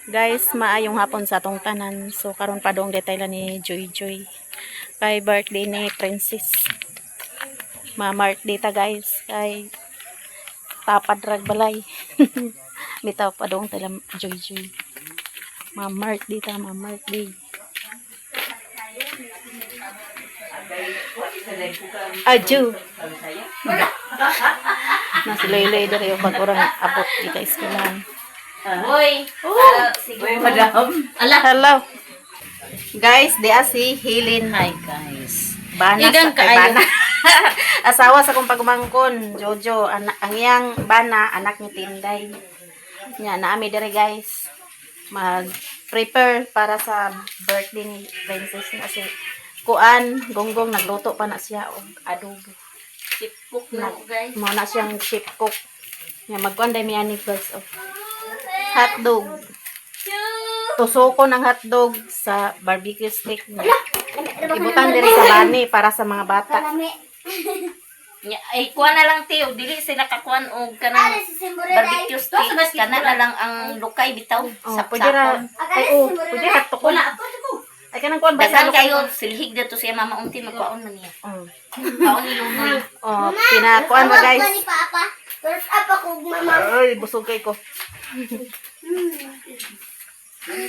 Guys, maayong hapon sa atong tanan. So karon pa dong detail ni Joy Joy. Kay birthday ni Princess. Ma-mark data guys. Kay tapad rag balay. Bitaw pa dong tala Joy Joy. Ma-mark data, ma-mark day. Aju. Nasa loy-loy dari yung pag orang abot di ka iskilan. Hoy, sige Madam. Hello. Guys, di si Hilin. Hi guys. Bana Igang sa kaayo. bana. Asawa sa kong pagmangkon, Jojo, ang iyang bana anak ni Tinday. Nya naami dire guys. Mag-prepare para sa birthday ni Princess kasi kuan, gonggong nagluto pa na siya og adobo. Chip cook na ako guys. Mo na siyang chip cook. Nya magkuan day mi ani guys of hotdog. Tusoko ng hotdog sa barbecue stick. Ibutan diri sa bani para sa mga bata. Ay kuha na lang tiyo, dili sila kakuan og kanang barbecue stick, kana na lang ang lukay bitaw Oh, sa pwede ra. Ay, oh, pwede ra to ko na. Ay kanang kuan ba sa Dagan kayo silhig dito siya mama unti magkuan man niya. Oh, Kaon ni Lunoy. oh pinakuan ba guys? Ni Papa. Turf up ako, Mama. Ay, busog kay ko.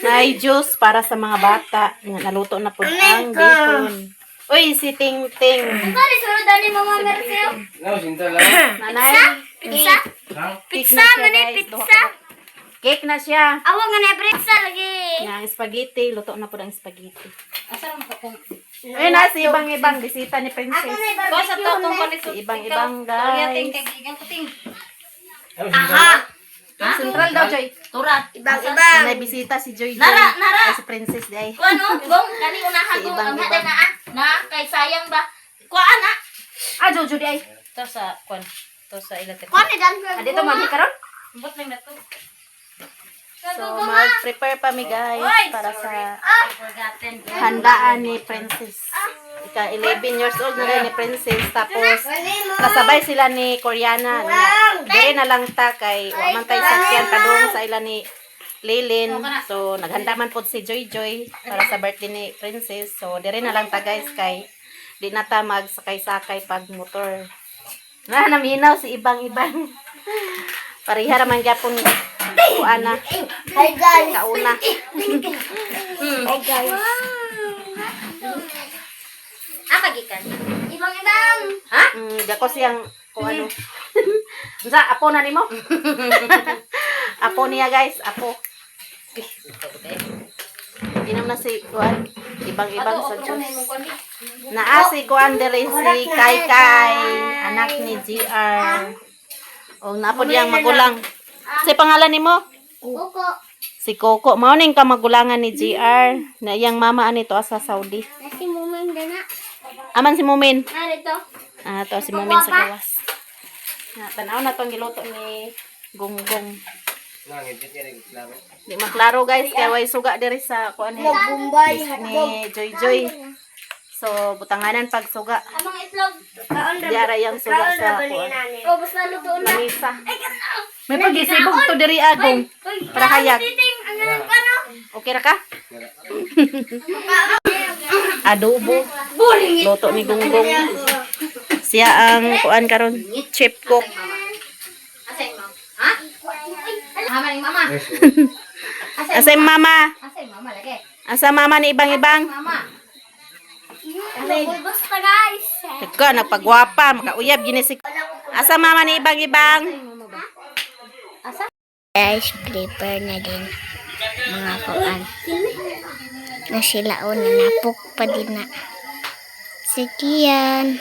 Ay, juice para sa mga bata. Yan, naluto na po ang bacon. Uy, si Ting Ting. Pare, sunod ni Mama Merceo. No, sinta lang. Nanay. Pizza? Cake Pizza, na siya, mani, guys. pizza. Cake na siya. Awa nga na pizza lagi. Yang spaghetti. Luto na po ang spaghetti. Asa man ka kung Ay, na si ibang-ibang bisita ni Princess. ko sa to kung kanito Si ibang-ibang guys. kay gigang kuting. Aha. Central daw, Joy. Tura. Ibang-ibang. May bisita si Joy. Nara, nara. Ay, si Princess di ay. Kuan no, gong kani unahan ko ang Ibang-ibang. hada na na kay sayang ba. Kuan na. Ah, Jojo di ay. To sa kuan. To sa ilate. Kuan ni Dan. Ah, dito magi karon. Bot lang nato. So, mag-prepare pa mi guys para sa Forgotten. handaan ni Princess. Ika 11 years old na rin ni Princess. Tapos, kasabay sila ni Koreana. Dire na lang ta kay waman tay sakyan padung sa ila ni Lilin. So, naghanda man po si Joy Joy para sa birthday ni Princess. So, dire na lang ta guys kay di na ta magsakay-sakay pag motor. Na, naminaw si ibang-ibang. Pariha raman gyapon kuana. Hi guys. Kauna. Hi guys. Apa gikan? Ibang-ibang. Dako siyang kung ano. Sa apo na nimo? Apo niya guys, apo. Inom na si Kuan. Ibang-ibang sa Diyos. Naa si Kuan dere si Kai Kai, anak ni GR. O napo diyang magulang. Si pangalan nimo? Buko. Si Coco. Mao ning ka magulangan ni GR. Na iyang mama ani to sa Saudi. Nasi Mumang dana. Aman si Mumin. Narito. Ah, to si Mumin sa gawas. Na tanaw na tong giluto ni Gonggong. Nangit yan yung klaro. Di maklaro guys, kaya way suga diri sa kuan ni Bombay. Joy Joy. So butanganan pag suga. Amang itlog. Kaon ra. Diara yang suga sa kuan. Oh, basta luto na. Lamisa. Ay, kana. May pagisibog to diri agong. Para hayag. Titing, ang ganun ka no? Okay ra ka? Adobo. Luto ni Gonggong. Siya ang kuan karon, chef cook. Asay mo. Ha? Ama ni mama. Asay mama. Asay mama lagi. Asa mama ni ibang-ibang. Mama. Basta guys. Teka, nagpagwapa, makauyab gini si. Asa mama ni ibang-ibang. Guys, prepare na din mga kuan. Na sila o nanapok pa din na. Sige yan.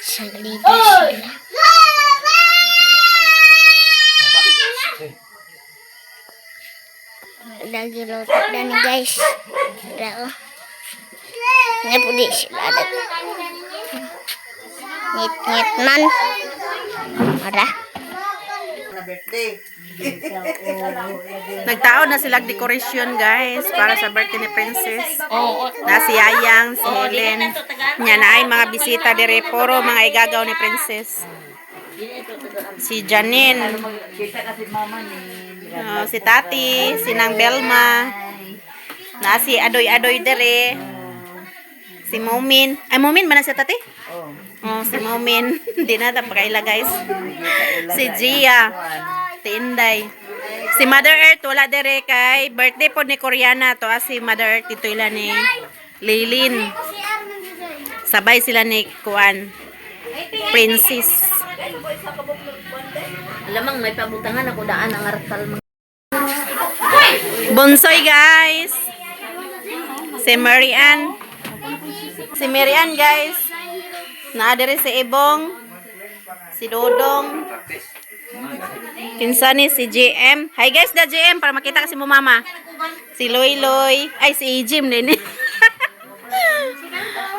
Salida sila. Lagi luto na ni guys. Dao. Nga po di sila adat. Ngit-ngit man. Mara. Nagtaon na silang decoration guys para sa birthday ni Princess. Oo. Na si Yayang, si Helen. Nya na ay mga bisita dire puro mga igagaw ni Princess. Si Janine. Kita kasi mama ni. Si Tati, si Nang Belma. Na si Adoy-Adoy dere. Si Momin. Ay, Momin ba na si Tati? Oh, si Momin. Hindi na pagkaila guys. Si Gia. Si Inday. Si Mother Earth wala dere kay birthday po ni Koreana to si Mother Earth dito ila ni Lilin. Sabay sila ni Kuan Princess. Alamang may pabutangan ako daan ang artal mga. Bonsoy guys. Si Marian. Si Marian guys. Naa diri si Ibong. Si Dodong. Kinsa ni si JM. Hi guys, da JM para makita kasi mo mama. Si Loy Loy. Ay si Jim din.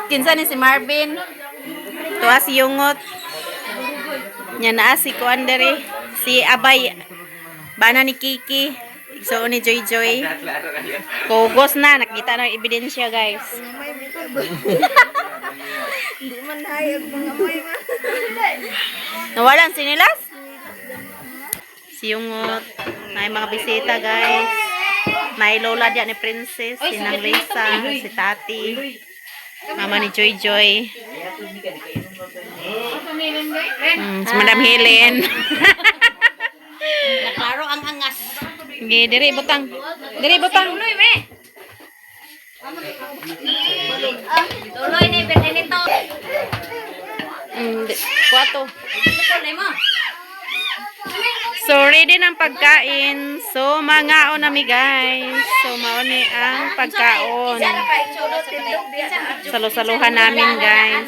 Kinsa ni si Marvin. Tuwa si Yungot. Nya naa si Kuan diri. Si Abay. Bana ni Kiki. So ni Joy Joy. Kugos na nakita na ebidensya guys. Hindi man hayag mga moy man. Nawalan sinilas? Si Yungot. May mga bisita guys. May lola diyan ni Princess, si Nang Lisa, si Tati. Mama ni Joy Joy. Si Madam Helen. Naklaro ang angas. Sige, diri butang. Diri butang. Tuloy ni birthday nito. Kwato. Tuloy mo. So, ready ng pagkain. So, mangaon nami guys. So, mauni ang pagkaon. Salo-saluhan namin guys.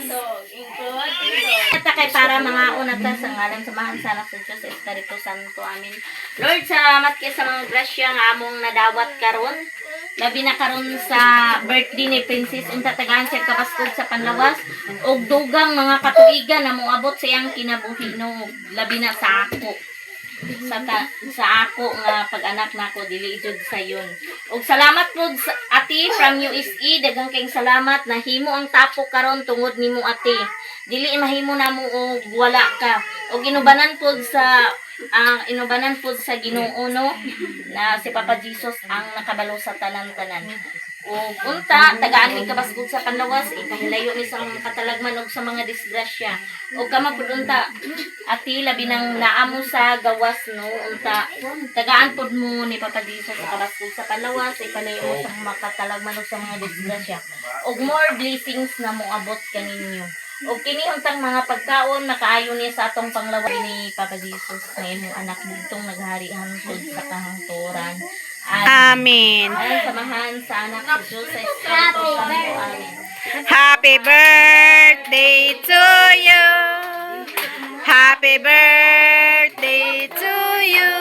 At kay para mga unata sa ngalan samahan sa anak sa Diyos Espiritu Santo. Amin. Lord, salamat kay sa mga grasya nga among nadawat karon. Labi na karon sa birthday ni Princess unta tagaan siya kabaskog sa panlawas og dugang mga katuigan na moabot sa iyang kinabuhi no labi na sa ako. Sa ako nga pag-anak nako dili jud sa yun. Og salamat pud sa ati from USE daghang kayong salamat na himo ang tapo karon tungod nimo ati. Dili mahimo namo og wala ka. Og inubanan pud sa Ginoo no na si Papa Jesus ang nakabalo sa tanan-tanan. O unta tagaan mi kabasgod sa panlawas ipahilayo mi sa mga katalagman ug sa mga disgrasya. O kama pud unta ati labi nang naamo sa gawas no unta tagaan pud mo ni Papa Jesus sa kabasgod sa panlawas ipahilayo mo sa mga katalagman ug sa mga disgrasya. Og more blessings na moabot kaninyo. O kini untang mga pagkaon nakaayo niya sa atong panglawas ni Papa Jesus na imong anak ditong naghari hangtod sa kahangturan. Amen. Ay, samahan sa anak ni Diyos sa Espiritu Santo. Amen. Happy birthday to you. Happy birthday to you.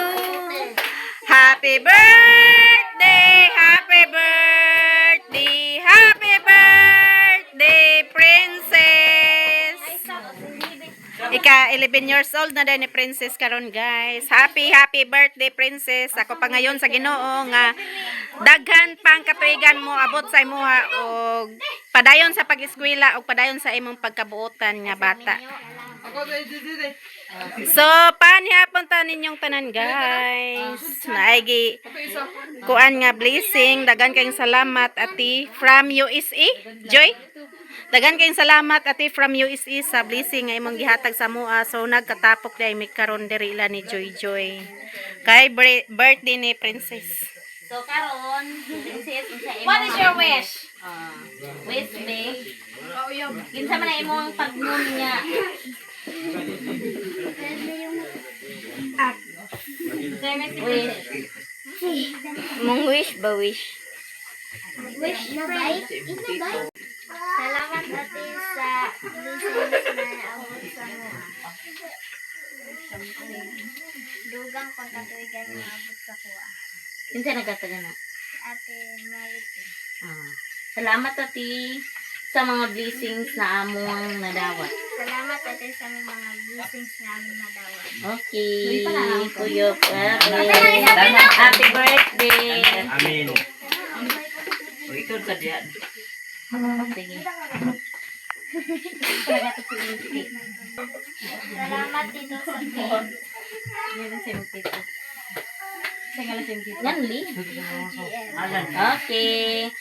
Happy birthday, happy birthday, happy birthday, Princess. Ika 11 years old na din ni Princess karon guys. Happy birthday Princess. Ako pa ngayon sa Ginoo nga daghan pang katuigan mo abot sa imuha og padayon sa pag-eskwela og padayon sa imong pagkabuotan nga bata. So, panihapon ta ninyong tanan guys. Naigi kuan nga blessing, daghan kayong salamat ati from USA. Joy. Daghan kayong salamat ati from USA sa blessing nga imong gihatag sa mua. So nagkatapok dai mi karon diri ila ni Joy Joy. Kay birthday ni Princess. So, karon, Princess, what is your wish? Wish me. Kinsa man na imong pagnon niya? Wish. Mong wish ba wish? Wish na ba? Salamat ate sa blessings na naabot sa mga. Dugang pagkatuigan na naabot sa kuha. Kinsa nagkataga na? Ate Marite. Salamat ati sa mga blessings na among nadawat. Salamat ate sa mga blessings na aming nadawat. Okay. Tuyok. Happy birthday. Amin. Sige. Salamat dito sa cake. Nanli. Okay.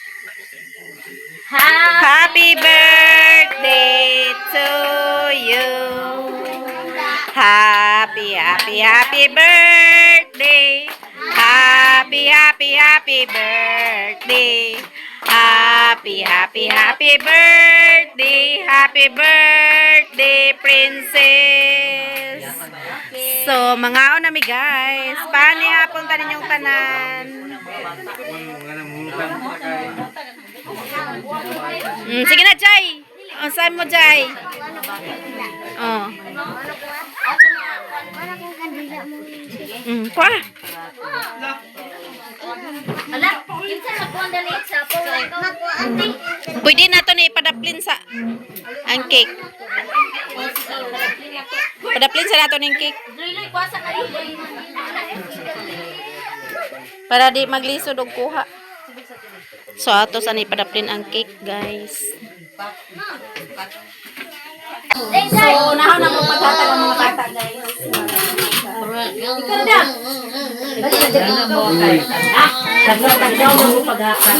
Happy birthday to you. Happy birthday. Happy birthday. Happy birthday. Happy birthday, princess. So, mga nami guys. Paano hapon tanin yung tanan? Sige na, Jai. O, saan mo, Jai? Oh. Kwa? Ala, kinsa sa kuan dali sa po. Pwede na ito na ipadaplin sa ang cake. Padaplin sa nato ng cake. Liloy kuasa ka liloy. Para di maglisod og kuha. So, ato sa ipadaplin ang cake, guys. So, nahaw na mo paghatag ang mga bata, guys. Ikaw na. Naglatagdaw mo paghatag.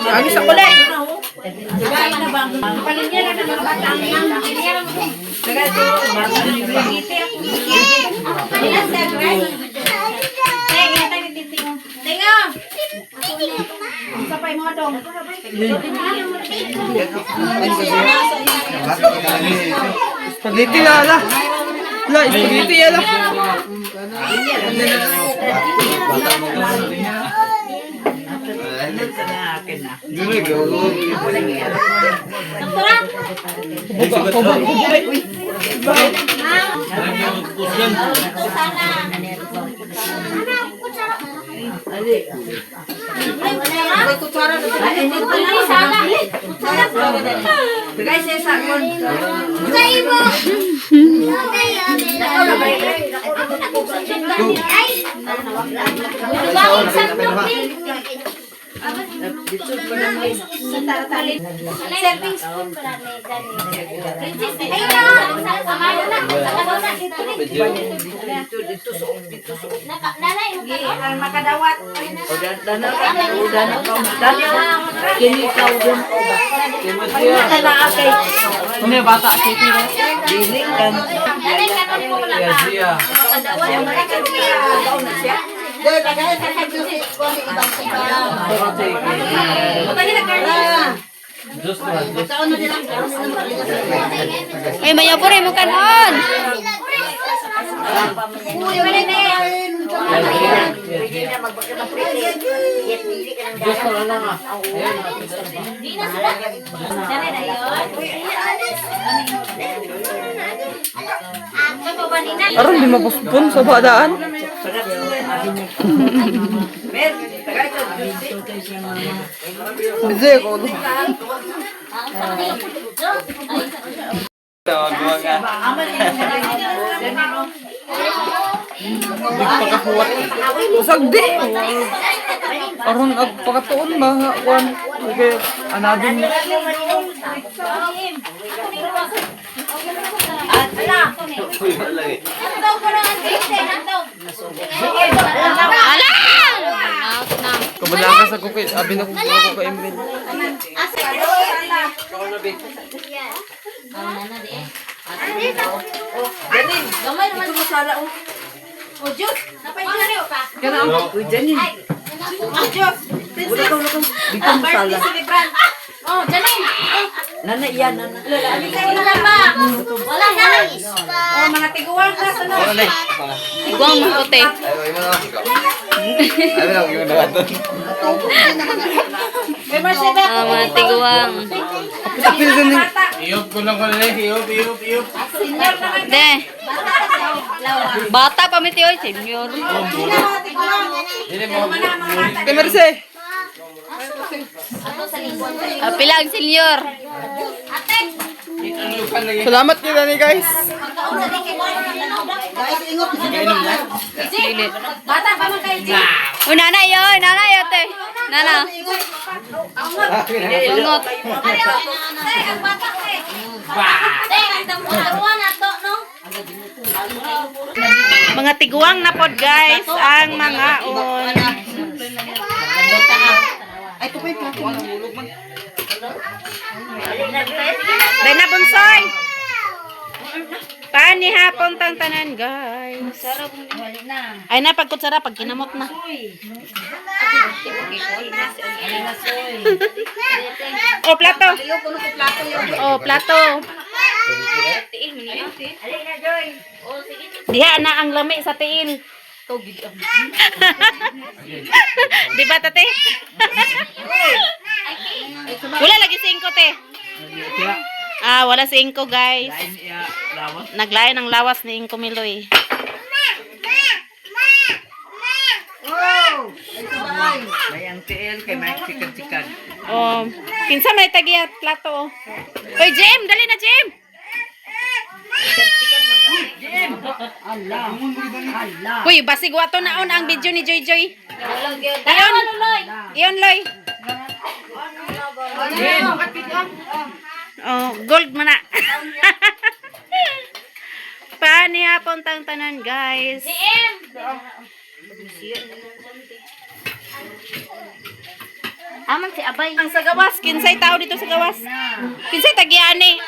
Lagi sa kulay. Sapay mo dong. Spaghetti lala. La, spaghetti yala. Serving spoon para may Makadawat. Ano bata? City na. Ay, mayaw po rin mo kanon. Aron di mapuspon sa badaan. Bisa ko. Pagkakuwat. Usag di. Aron ag pagkatuon ba kuan. Okay, anadin. Kabala ka sa kuki, abi na ko Emil. Gamay naman mo sala o. O, Diyos! Napay ko na rin pa. Kana ako, uy Janin. O, Diyos! Princess! Bigyan mo sala. Birthday celebration! Oh, Janine. Nana yan, nana. Wala na ba? Wala na. Oh, mga tiguan na sa Ano na? Iguang makote. Ayaw, ayaw mo na. Ikaw. Ayaw lang, yung naman doon. Mga tiguang. Iyop ko lang kanila. Iyop. De. Bata pa miti oy, senior. Hindi mo. Kay Merce. Pila ang senior. Salamat kita ni guys. Bata pa man kayo. Oh, nanay yo, te. Nana. Ungot. Ang bata eh. mga tiguang na pod guys ang mga on. Ay, ito pa yung plato. Rena Bunsoy. Pani hapon tang tanan guys. Ay na pagkutsara pag kinamot na. Oh plato. Oh plato. Diha na ang lami sa tiil. Di ba tate? Wala lagi 5 te. Wala 5 guys. Naglayan ng lawas ni Inko Miloy. May ang tiil kay may chicken. Oh, kinsa may tagiya plato. Hoy Jem, dali na Jem. Uy, basig wato naon ang video ni Joy Joy. Iyon Loy. Oh, gold man na. Pani hapon tang tanan guys. Aman si Abay. Ang sa gawas, kinsay tao dito sa gawas. Kinsay tagian ni.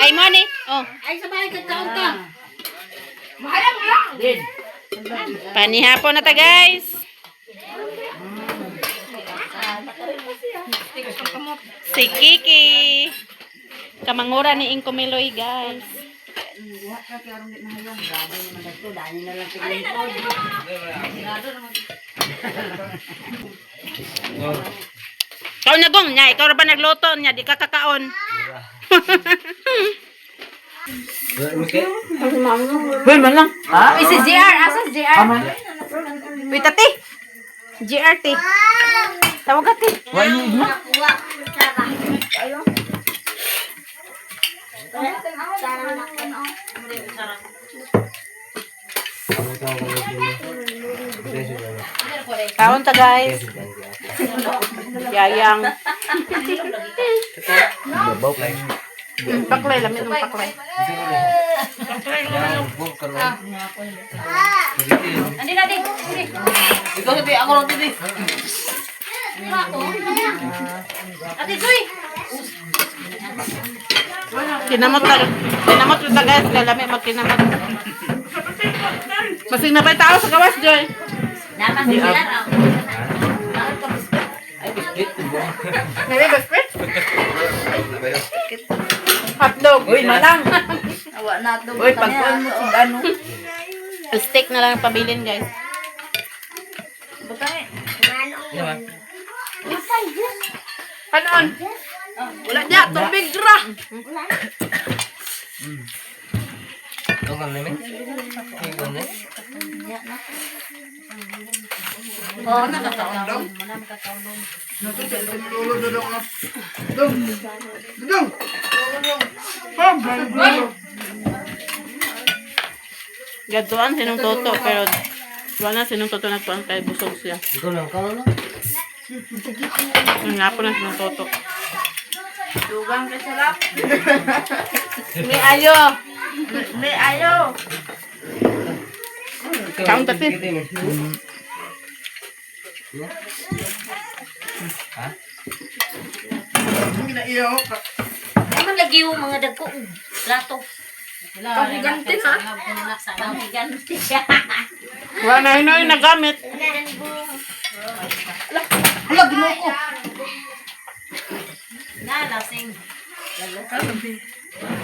Ay mo ni. Oh. Ay, sabay ka taon ka. Pani hapon na ta guys. Si Kiki. Kamangura ni Inko Miloy guys. Kau nagong niya, ikaw ra ba nagluto niya, di ka kakaon. Well, man lang. Ha? Si JR, asa si JR? Wait, ate. JR, te. Tawag ate. Why you? Kaon ta guys. Yayang. Paklay, lamin ng paklay. Andi na din. Ikaw sabi, ako lang titi. Ate Joy. Kinamot na guys, lalami magkinamot. Masing na pa tao sa gawas, Joy. Naman si Pilar. May biscuit? Hotdog. Uy, malang. Awa na to. Uy, pagkuhan mo kung ano. Steak na lang ang pabilin guys. Kanon? Wala niya, tubig ra. Ito ka namin? Ito na. Oh, nakataon daw. Gaduan sinong toto, pero wala sinong toto nagpuan kay busog siya. Ikaw lang, ikaw lang. Ang nga po na sinong toto. Dugang ka sarap. May ayo. May ayo. Kaon tatin. Ha? Naman lagi yung mga dagko. Plato. Pahiganti ha? Pahiganti. Wala na hinoy nagamit. Hala, ginoo ko. lasing.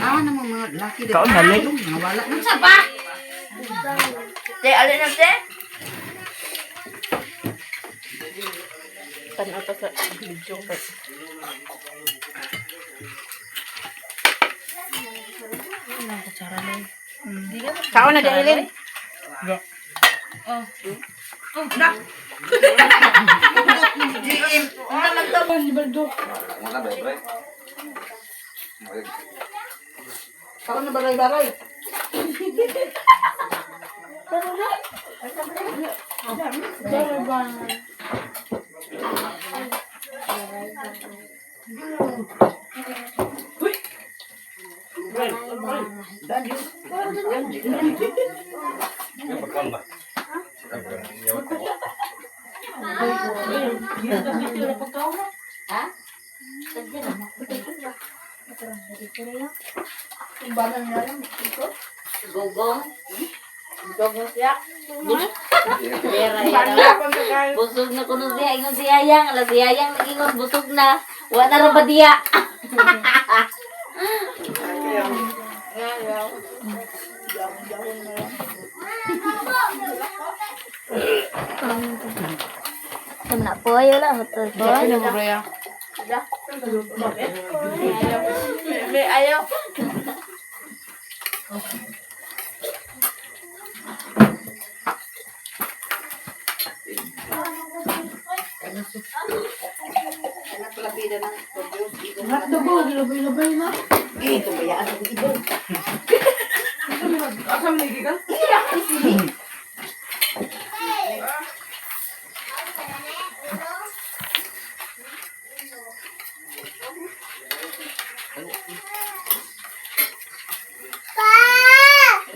Naman mga laki. Kaon halik. Nawala na. Sa pa? Te, alin na te? Tanaw pa sa video ko. Kaon na dahilin. Wala ba, pre? Kaon na baray-baray. Gugong. Gugong siya. Busog na kuno siya. Ingon si Ayang. Alas si Ayang nag-ingon busog na. Wala na ba diya? Kena po ayo lah betul. May ayaw.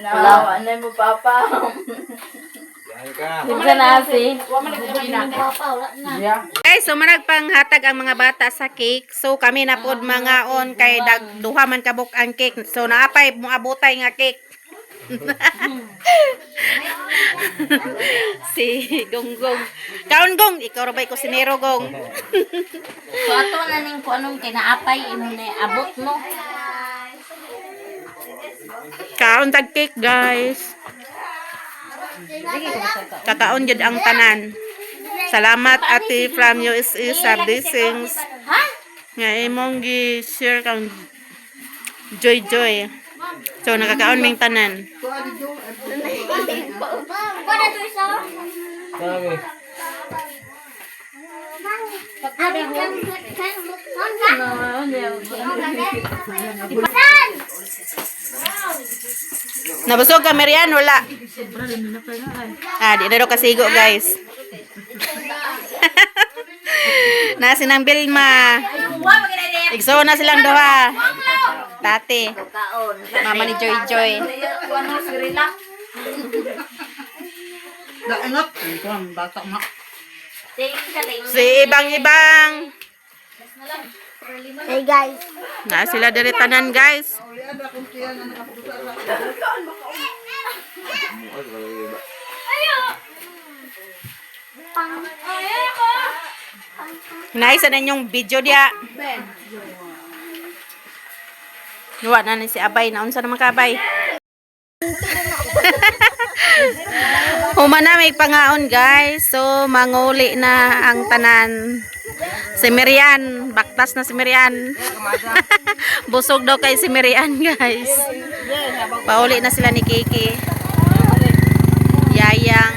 Lawa na mo papa. Yan ka. Isa na si. Guys, so managpanghatag ang mga bata sa cake. So kami na pod mga on kay duha man kabuk ang cake. So naapay mo abotay nga cake. Si Gonggong. Kaon Gong, ikaw ra bay ko sinero Gong. So ato na ning kung anong kinaapay imo ni abot mo. Kaon tag cake, guys. Kakaon jud ang tanan. Salamat ate from USA sa blessings. Nga imong gi-share kang joy. So nakakaon ming tanan. Nabusog ka Marian wala. Di na daw kasigo guys. Nasi ng Bilma. Igso na silang duha. Tate. Kaon. Mama ni Joy. Ano siri lang? Daingat. Ito ang bata na. Si ibang-ibang. Hey guys. Na sila diri tanan guys. Naisa na yung video dia. Nuwa na ni si Abay. Naunsa naman ka Abay? Humana may pangaon guys. So manguli na ang tanan. Si Mirian. Baktas na si Mirian. Busog daw kay si Mirian guys. Pauli na sila ni Kiki. Yayang.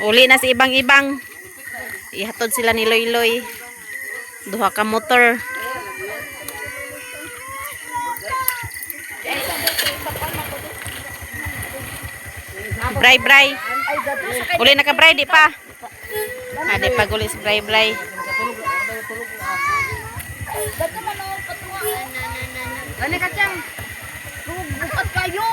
Uli na si ibang-ibang. Ihatod sila ni Loy-Loy. Duha ka motor. Bray. Uli na ka Bray, di pa. Di pa guli si Bray. Ano ka, Chang? Bukat kayo.